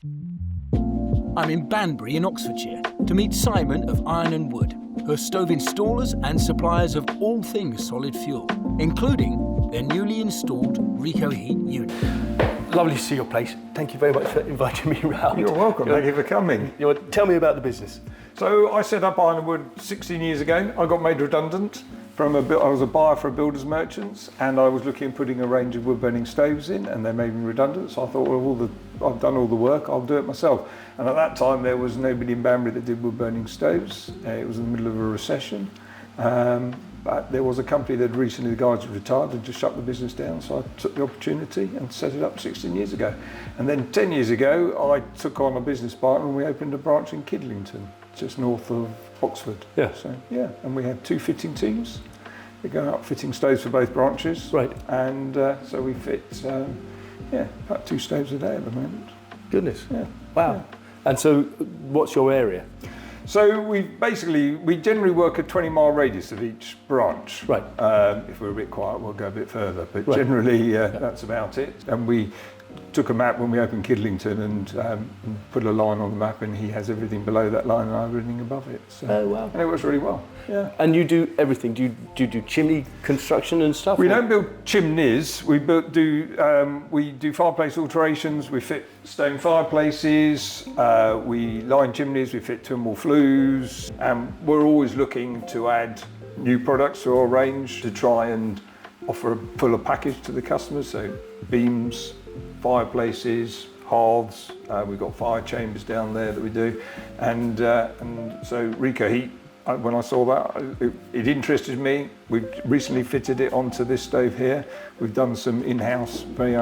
I'm in Banbury in Oxfordshire to meet Simon of Iron and Wood, who are stove installers and suppliers of all things solid fuel, including their newly installed Recoheat unit. Lovely to see your place. Thank you very much for inviting me round. You're welcome, thank you for coming. Tell me about the business. So I set up Iron and Wood 16 years ago. I got made redundant. I was a buyer for builders merchants, and I was looking at putting a range of wood burning stoves in, and they made me redundant. So I thought, well, I've done all the work, I'll do it myself. And at that time, there was nobody in Banbury that did wood burning stoves. It was in the middle of a recession. But there was a company that recently, the guys had retired and just shut the business down. So I took the opportunity and set it up 16 years ago. And then 10 years ago, I took on a business partner and we opened a branch in Kidlington, just north of Oxford. Yeah. So, yeah, and we have 2 fitting teams. We go out fitting stoves for both branches. Right. And so we fit, about 2 stoves a day at the moment. Goodness. Yeah. Wow. Yeah. And so what's your area? So we generally work a 20-mile radius of each branch. Right. If we're a bit quiet, we'll go a bit further, but right. generally that's about it. And we took a map when we opened Kidlington and put a line on the map, and he has everything below that line and I have everything above it. So, oh wow! And it works really well. Yeah. And you do everything. Do you do chimney construction and stuff? We don't build chimneys. We do fireplace alterations. We fit stone fireplaces. We line chimneys. We fit timber flues. And we're always looking to add new products to our range to try and offer a fuller package to the customers. So beams, fireplaces, hearths. We've got fire chambers down there that we do, and so Recoheat. When I saw that, it interested me. We've recently fitted it onto this stove here. We've done some in-house, very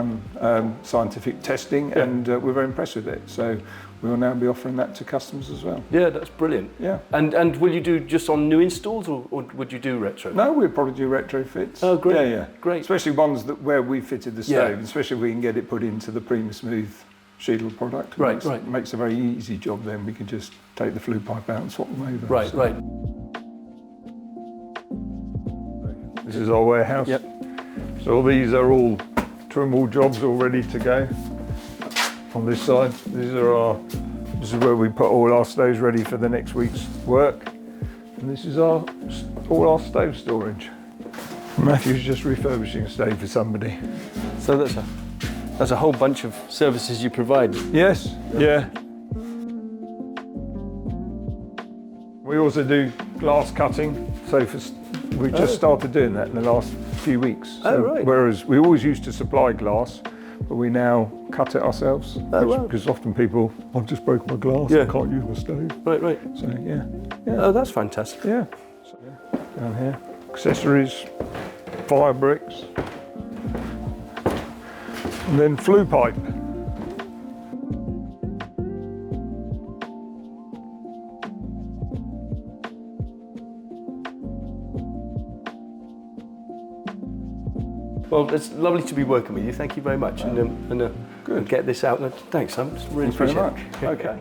scientific testing, and we're very impressed with it. So we will now be offering that to customers as well. Yeah, that's brilliant. Yeah. And will you do just on new installs, or would you do retro? No, we'll probably do retrofits. Oh, great. Yeah. Great. Especially ones where we fitted the stove, especially if we can get it put into the Prima Smooth shielded product. Right, It makes a very easy job then. We can just take the flue pipe out and swap them over. Right, right. This is our warehouse. Yep. So these are all trim jobs all ready to go. On this side, this is where we put all our stoves ready for the next week's work. And this is all our stove storage. Matthew's just refurbishing a stove for somebody. So that's a whole bunch of services you provide. Yes, yeah. We also do glass cutting. So we've just started doing that in the last few weeks. Oh, right. Whereas we always used to supply glass, but we now cut it ourselves. Because often people, I've just broken my glass, I can't use my stove. Right, right. So yeah. Oh, that's fantastic. Yeah. So, down here, accessories, fire bricks, and then flue pipe. Well, it's lovely to be working with you. Thank you very much, and Good. get this out. Thanks, Sam. Really Thanks very appreciate much. it. Okay.